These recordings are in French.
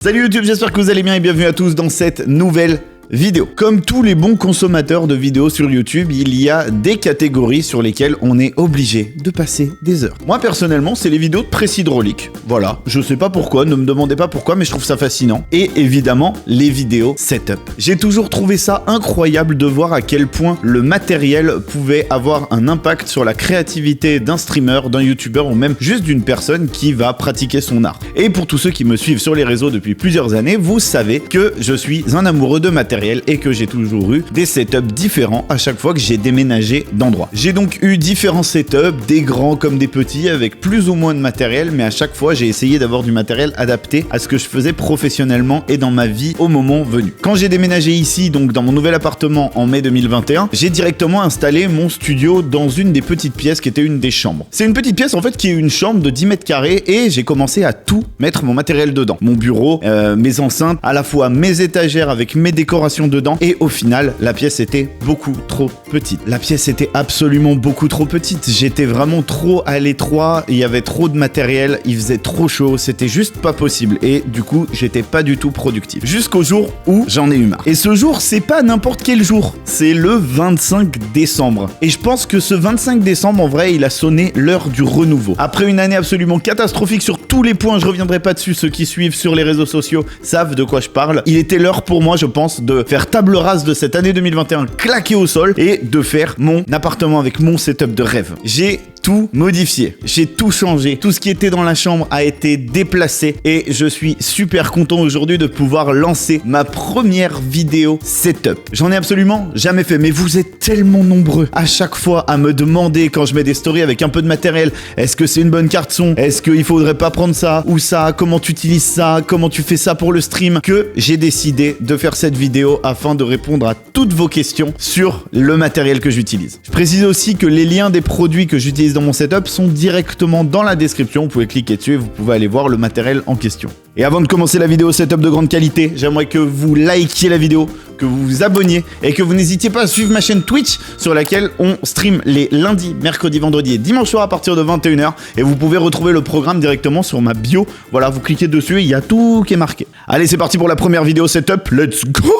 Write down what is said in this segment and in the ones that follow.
Salut YouTube, j'espère que vous allez bien et bienvenue à tous dans cette nouvelle vidéo. Comme tous les bons consommateurs de vidéos sur YouTube, il y a des catégories sur lesquelles on est obligé de passer des heures. Moi personnellement, c'est les vidéos de presse hydraulique. Voilà, je sais pas pourquoi, ne me demandez pas pourquoi, mais je trouve ça fascinant. Et évidemment, les vidéos setup. J'ai toujours trouvé ça incroyable de voir à quel point le matériel pouvait avoir un impact sur la créativité d'un streamer, d'un youtubeur ou même juste d'une personne qui va pratiquer son art. Et pour tous ceux qui me suivent sur les réseaux depuis plusieurs années, vous savez que je suis un amoureux de matériel et que j'ai toujours eu des setups différents à chaque fois que j'ai déménagé d'endroit. J'ai donc eu différents setups, des grands comme des petits, avec plus ou moins de matériel, mais à chaque fois j'ai essayé d'avoir du matériel adapté à ce que je faisais professionnellement et dans ma vie au moment venu. Quand j'ai déménagé ici, donc dans mon nouvel appartement en mai 2021, j'ai directement installé mon studio dans une des petites pièces qui était une des chambres. C'est une petite pièce en fait qui est une chambre de 10 mètres carrés et j'ai commencé à tout mettre mon matériel dedans. Mon bureau, mes enceintes, à la fois mes étagères avec mes décorations dedans, et au final la pièce était beaucoup trop petite. La pièce était absolument beaucoup trop petite. J'étais vraiment trop à l'étroit, il y avait trop de matériel, il faisait trop chaud, c'était juste pas possible et du coup j'étais pas du tout productif. Jusqu'au jour où j'en ai eu marre. Et ce jour, c'est pas n'importe quel jour, c'est le 25 décembre. Et je pense que ce 25 décembre, en vrai, il a sonné l'heure du renouveau. Après une année absolument catastrophique sur tous les points, je reviendrai pas dessus, ceux qui suivent sur les réseaux sociaux savent de quoi je parle. Il était l'heure pour moi, je pense, de faire table rase de cette année 2021 claquée au sol et de faire mon appartement avec mon setup de rêve. J'ai tout modifié, j'ai tout changé, tout ce qui était dans la chambre a été déplacé et je suis super content aujourd'hui de pouvoir lancer ma première vidéo setup. J'en ai absolument jamais fait, mais vous êtes tellement nombreux à chaque fois à me demander quand je mets des stories avec un peu de matériel, est-ce que c'est une bonne carte son, est-ce qu'il faudrait pas prendre ça ou ça, comment tu utilises ça, comment tu fais ça pour le stream, que j'ai décidé de faire cette vidéo afin de répondre à toutes vos questions sur le matériel que j'utilise. Je précise aussi que les liens des produits que j'utilise dans mon setup sont directement dans la description, vous pouvez cliquer dessus et vous pouvez aller voir le matériel en question. Et avant de commencer la vidéo setup de grande qualité, j'aimerais que vous likiez la vidéo, que vous vous abonniez et que vous n'hésitiez pas à suivre ma chaîne Twitch sur laquelle on stream les lundis, mercredis, vendredis et dimanche soir à partir de 21h et vous pouvez retrouver le programme directement sur ma bio. Voilà, vous cliquez dessus et il y a tout qui est marqué. Allez, c'est parti pour la première vidéo setup, let's go!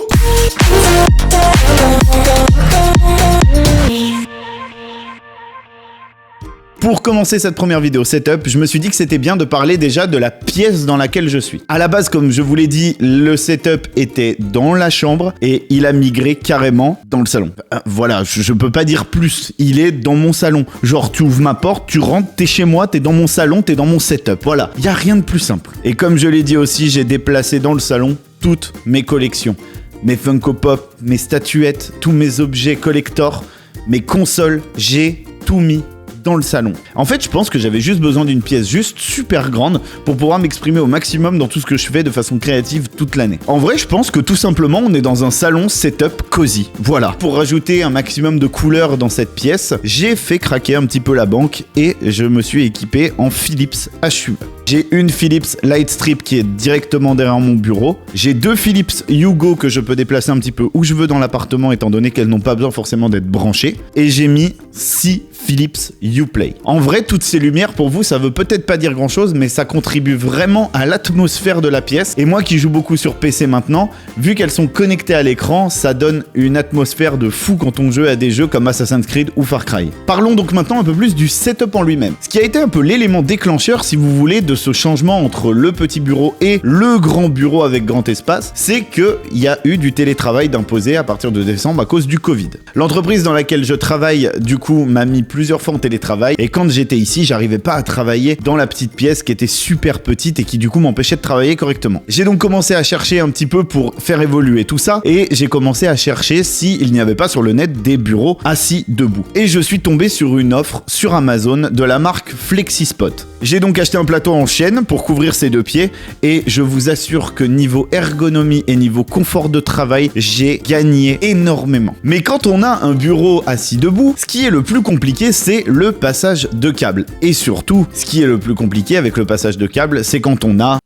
Pour commencer cette première vidéo setup, je me suis dit que c'était bien de parler déjà de la pièce dans laquelle je suis. À la base, comme je vous l'ai dit, le setup était dans la chambre et il a migré carrément dans le salon. Voilà, je peux pas dire plus, il est dans mon salon. Genre, tu ouvres ma porte, tu rentres, t'es chez moi, t'es dans mon salon, t'es dans mon setup. Voilà, y a rien de plus simple. Et comme je l'ai dit aussi, j'ai déplacé dans le salon toutes mes collections. Mes Funko Pop, mes statuettes, tous mes objets collector, mes consoles, j'ai tout mis dans le salon. En fait, je pense que j'avais juste besoin d'une pièce juste super grande pour pouvoir m'exprimer au maximum dans tout ce que je fais de façon créative toute l'année. En vrai, je pense que tout simplement, on est dans un salon setup cosy. Voilà. Pour rajouter un maximum de couleurs dans cette pièce, j'ai fait craquer un petit peu la banque et je me suis équipé en Philips HUE. J'ai une Philips Lightstrip qui est directement derrière mon bureau. J'ai deux Philips Hugo que je peux déplacer un petit peu où je veux dans l'appartement étant donné qu'elles n'ont pas besoin forcément d'être branchées. Et j'ai mis 6 Philips Uplay. En vrai, toutes ces lumières, pour vous, ça veut peut-être pas dire grand-chose, mais ça contribue vraiment à l'atmosphère de la pièce. Et moi qui joue beaucoup sur PC maintenant, vu qu'elles sont connectées à l'écran, ça donne une atmosphère de fou quand on joue à des jeux comme Assassin's Creed ou Far Cry. Parlons donc maintenant un peu plus du setup en lui-même. Ce qui a été un peu l'élément déclencheur, si vous voulez, de ce changement entre le petit bureau et le grand bureau avec grand espace, c'est qu'il y a eu du télétravail d'imposé à partir de décembre à cause du Covid. L'entreprise dans laquelle je travaille, du coup, m'a mis plusieurs fois en télétravail et quand j'étais ici, j'arrivais pas à travailler dans la petite pièce qui était super petite et qui du coup m'empêchait de travailler correctement. J'ai donc commencé à chercher un petit peu pour faire évoluer tout ça et j'ai commencé à chercher s'il n'y avait pas sur le net des bureaux assis debout. Et je suis tombé sur une offre sur Amazon de la marque FlexiSpot. J'ai donc acheté un plateau en chaîne pour couvrir ses deux pieds et je vous assure que niveau ergonomie et niveau confort de travail, j'ai gagné énormément. Mais quand on a un bureau assis debout, ce qui est le plus compliqué, c'est le passage de câble. Et surtout, ce qui est le plus compliqué avec le passage de câble, c'est quand on a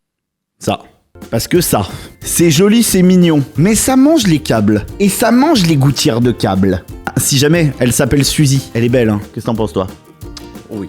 ça. Parce que ça, c'est joli, c'est mignon, mais ça mange les câbles. Et ça mange les gouttières de câbles. Si jamais, elle s'appelle Suzy. Elle est belle, hein. Qu'est-ce que t'en penses, toi? Oui.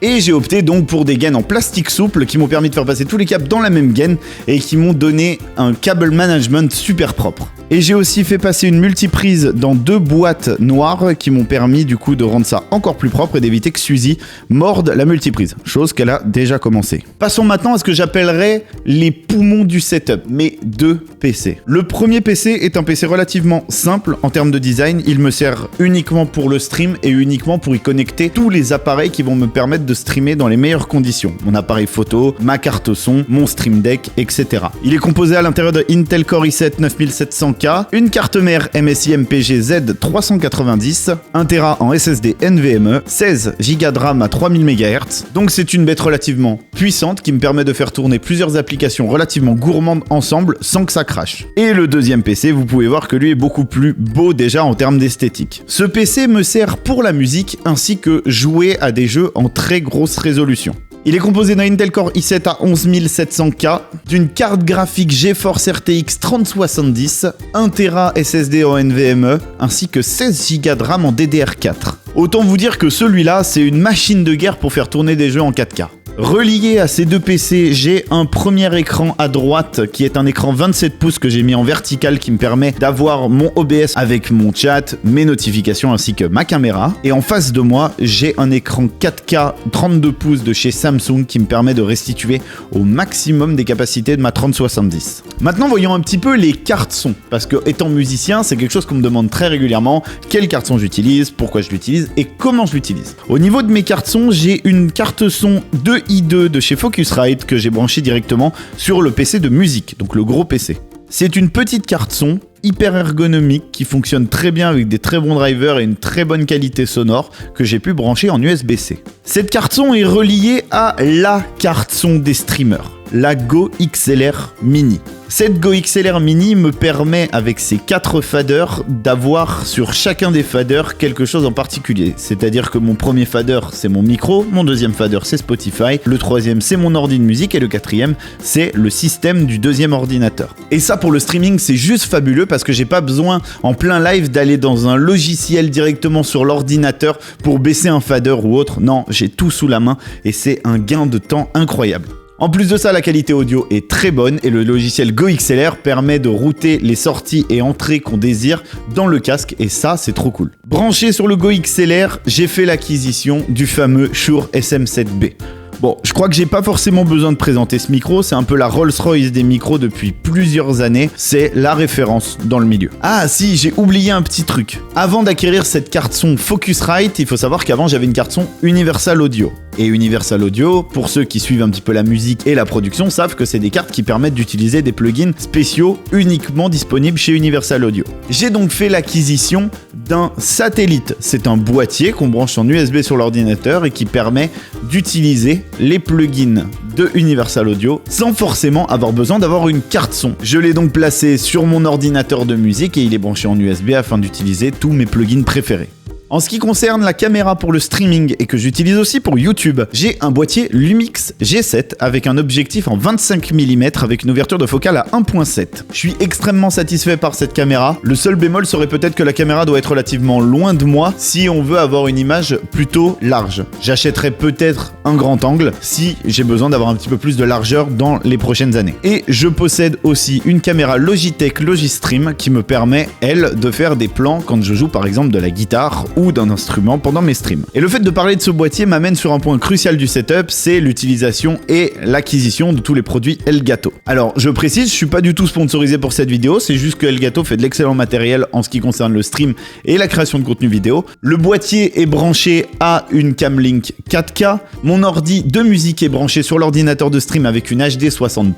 Et j'ai opté donc pour des gaines en plastique souple qui m'ont permis de faire passer tous les câbles dans la même gaine et qui m'ont donné un cable management super propre. Et j'ai aussi fait passer une multiprise dans 2 boîtes noires qui m'ont permis du coup de rendre ça encore plus propre et d'éviter que Suzy morde la multiprise, chose qu'elle a déjà commencé. Passons maintenant à ce que j'appellerais les poumons du setup, mes 2 PC. Le premier PC est un PC relativement simple en termes de design, il me sert uniquement pour le stream et uniquement pour y connecter tous les appareils qui vont me permettre de streamer dans les meilleures conditions. Mon appareil photo, ma carte son, mon Stream Deck, etc. Il est composé à l'intérieur de Intel Core i7 9700K, une carte mère MSI MPG Z390, 1 Tera en SSD NVMe, 16 Go de RAM à 3000 MHz, donc c'est une bête relativement puissante qui me permet de faire tourner plusieurs applications relativement gourmandes ensemble sans que ça crache. Et le deuxième PC, vous pouvez voir que lui est beaucoup plus beau déjà en termes d'esthétique. Ce PC me sert pour la musique ainsi que jouer à des jeux en très grosse résolution. Il est composé d'un Intel Core i7 à 11700K, d'une carte graphique GeForce RTX 3070, 1 Tera SSD en NVMe, ainsi que 16 Go de RAM en DDR4. Autant vous dire que celui-là, c'est une machine de guerre pour faire tourner des jeux en 4K. Relié à ces 2 PC, j'ai un premier écran à droite qui est un écran 27 pouces que j'ai mis en vertical qui me permet d'avoir mon OBS avec mon chat, mes notifications ainsi que ma caméra. Et en face de moi, j'ai un écran 4K 32 pouces de chez Samsung qui me permet de restituer au maximum des capacités de ma 3070. Maintenant, voyons un petit peu les cartes son, parce que étant musicien, c'est quelque chose qu'on me demande très régulièrement. Quelle carte son j'utilise, pourquoi je l'utilise et comment je l'utilise. Au niveau de mes cartes son, j'ai une carte son 2 i2 de chez Focusrite que j'ai branché directement sur le PC de musique, donc le gros PC. C'est une petite carte son hyper ergonomique qui fonctionne très bien avec des très bons drivers et une très bonne qualité sonore que j'ai pu brancher en USB-C. Cette carte son est reliée à la carte son des streamers, la Go XLR Mini. Cette Go XLR Mini me permet, avec ses 4 faders, d'avoir sur chacun des faders quelque chose en particulier. C'est-à-dire que mon premier fader, c'est mon micro, mon deuxième fader, c'est Spotify, le troisième, c'est mon ordi de musique, et le quatrième, c'est le système du deuxième ordinateur. Et ça, pour le streaming, c'est juste fabuleux parce que j'ai pas besoin, en plein live, d'aller dans un logiciel directement sur l'ordinateur pour baisser un fader ou autre. Non, j'ai tout sous la main et c'est un gain de temps incroyable. En plus de ça, la qualité audio est très bonne et le logiciel Go XLR permet de router les sorties et entrées qu'on désire dans le casque et ça, c'est trop cool. Branché sur le Go XLR, j'ai fait l'acquisition du fameux Shure SM7B. Bon, je crois que j'ai pas forcément besoin de présenter ce micro, c'est un peu la Rolls-Royce des micros depuis plusieurs années, c'est la référence dans le milieu. Ah si, j'ai oublié un petit truc. Avant d'acquérir cette carte son Focusrite, il faut savoir qu'avant j'avais une carte son Universal Audio. Et Universal Audio, pour ceux qui suivent un petit peu la musique et la production, savent que c'est des cartes qui permettent d'utiliser des plugins spéciaux uniquement disponibles chez Universal Audio. J'ai donc fait l'acquisition d'un satellite. C'est un boîtier qu'on branche en USB sur l'ordinateur et qui permet d'utiliser les plugins de Universal Audio sans forcément avoir besoin d'avoir une carte son. Je l'ai donc placé sur mon ordinateur de musique et il est branché en USB afin d'utiliser tous mes plugins préférés. En ce qui concerne la caméra pour le streaming et que j'utilise aussi pour YouTube, j'ai un boîtier Lumix G7 avec un objectif en 25 mm avec une ouverture de focale à 1.7. Je suis extrêmement satisfait par cette caméra. Le seul bémol serait peut-être que la caméra doit être relativement loin de moi si on veut avoir une image plutôt large. J'achèterai peut-être un grand angle si j'ai besoin d'avoir un petit peu plus de largeur dans les prochaines années. Et je possède aussi une caméra Logitech Logistream qui me permet, elle, de faire des plans quand je joue par exemple de la guitare ou d'un instrument pendant mes streams. Et le fait de parler de ce boîtier m'amène sur un point crucial du setup, c'est l'utilisation et l'acquisition de tous les produits Elgato. Alors, je précise, je suis pas du tout sponsorisé pour cette vidéo, c'est juste que Elgato fait de l'excellent matériel en ce qui concerne le stream et la création de contenu vidéo. Le boîtier est branché à une Camlink 4K, mon ordi de musique est branché sur l'ordinateur de stream avec une HD 60+.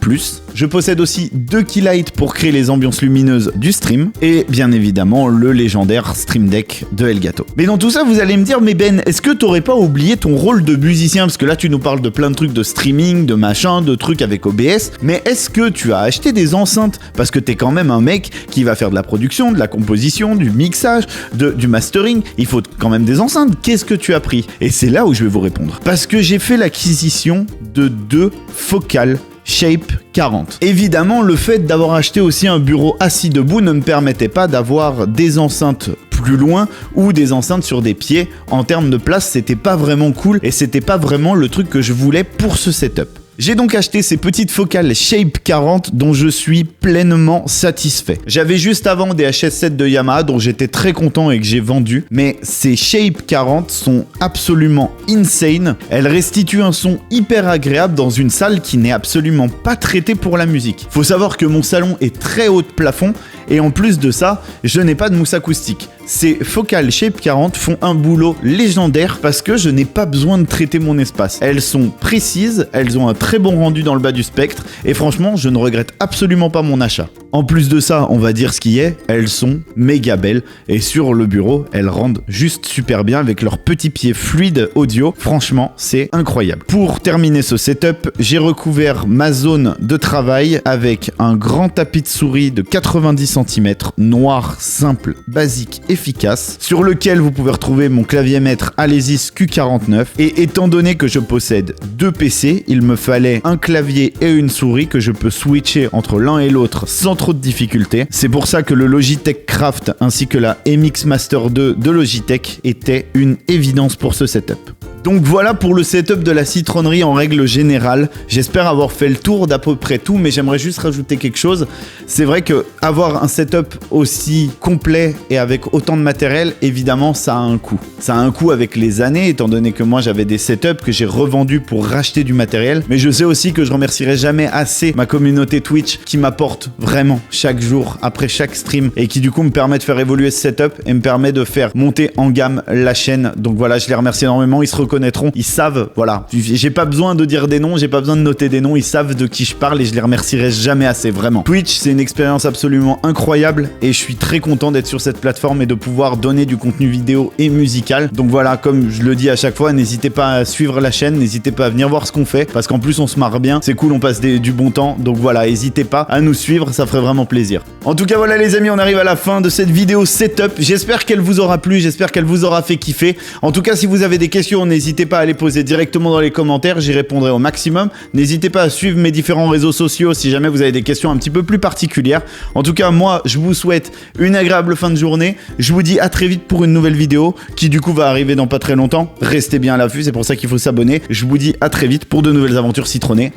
Je possède aussi 2 keylights pour créer les ambiances lumineuses du stream et bien évidemment le légendaire Stream Deck de Elgato. Mais dans tout ça, vous allez me dire, mais Ben, est-ce que t'aurais pas oublié ton rôle de musicien? Parce que là, tu nous parles de plein de trucs de streaming, de machin, de trucs avec OBS. Mais est-ce que tu as acheté des enceintes? Parce que t'es quand même un mec qui va faire de la production, de la composition, du mixage, du mastering. Il faut quand même des enceintes. Qu'est-ce que tu as pris? Et c'est là où je vais vous répondre. Parce que j'ai fait l'acquisition de 2 focales Shape 40. Évidemment, le fait d'avoir acheté aussi un bureau assis debout ne me permettait pas d'avoir des enceintes plus loin ou des enceintes sur des pieds. En termes de place, c'était pas vraiment cool et c'était pas vraiment le truc que je voulais pour ce setup. J'ai donc acheté ces petites focales Shape 40 dont je suis pleinement satisfait. J'avais juste avant des HS7 de Yamaha dont j'étais très content et que j'ai vendu, mais ces Shape 40 sont absolument insane. Elles restituent un son hyper agréable dans une salle qui n'est absolument pas traitée pour la musique. Faut savoir que mon salon est très haut de plafond et en plus de ça, je n'ai pas de mousse acoustique. Ces focales Shape 40 font un boulot légendaire parce que je n'ai pas besoin de traiter mon espace. Elles sont précises, elles ont un très bon rendu dans le bas du spectre et franchement, je ne regrette absolument pas mon achat. En plus de ça, on va dire ce qui est, elles sont méga belles et sur le bureau, elles rendent juste super bien avec leurs petits pieds fluides audio. Franchement, c'est incroyable. Pour terminer ce setup, j'ai recouvert ma zone de travail avec un grand tapis de souris de 90 cm, noir, simple, basique, efficace, sur lequel vous pouvez retrouver mon clavier maître Alesis Q49. Et étant donné que je possède 2 PC, il me fallait un clavier et une souris que je peux switcher entre l'un et l'autre sans trop de difficultés. C'est pour ça que le Logitech Craft ainsi que la MX Master 2 de Logitech étaient une évidence pour ce setup. Donc voilà pour le setup de la citronnerie en règle générale. J'espère avoir fait le tour d'à peu près tout, mais j'aimerais juste rajouter quelque chose. C'est vrai que avoir un setup aussi complet et avec autant de matériel, évidemment, ça a un coût. Ça a un coût avec les années, étant donné que moi j'avais des setups que j'ai revendus pour racheter du matériel. Mais je sais aussi que je remercierai jamais assez ma communauté Twitch qui m'apporte vraiment chaque jour après chaque stream et qui du coup me permet de faire évoluer ce setup et me permet de faire monter en gamme la chaîne. Donc voilà, je les remercie énormément. Ils se reconnaîtront, ils savent, voilà, j'ai pas besoin de dire des noms, j'ai pas besoin de noter des noms, ils savent de qui je parle et je les remercierai jamais assez, vraiment. Twitch, c'est une expérience absolument incroyable et je suis très content d'être sur cette plateforme et de pouvoir donner du contenu vidéo et musical. Donc voilà, comme je le dis à chaque fois, n'hésitez pas à suivre la chaîne, n'hésitez pas à venir voir ce qu'on fait parce qu'en plus on se marre bien, c'est cool, on passe du bon temps. Donc voilà, n'hésitez pas à nous suivre, ça ferait vraiment plaisir. En tout cas voilà les amis, on arrive à la fin de cette vidéo setup. J'espère qu'elle vous aura plu, j'espère qu'elle vous aura fait kiffer. En tout cas, si vous avez des questions, n'hésitez pas à les poser directement dans les commentaires, j'y répondrai au maximum. N'hésitez pas à suivre mes différents réseaux sociaux si jamais vous avez des questions un petit peu plus particulières. En tout cas, moi, je vous souhaite une agréable fin de journée. Je vous dis à très vite pour une nouvelle vidéo qui du coup va arriver dans pas très longtemps. Restez bien à l'affût, c'est pour ça qu'il faut s'abonner. Je vous dis à très vite pour de nouvelles aventures citronnées.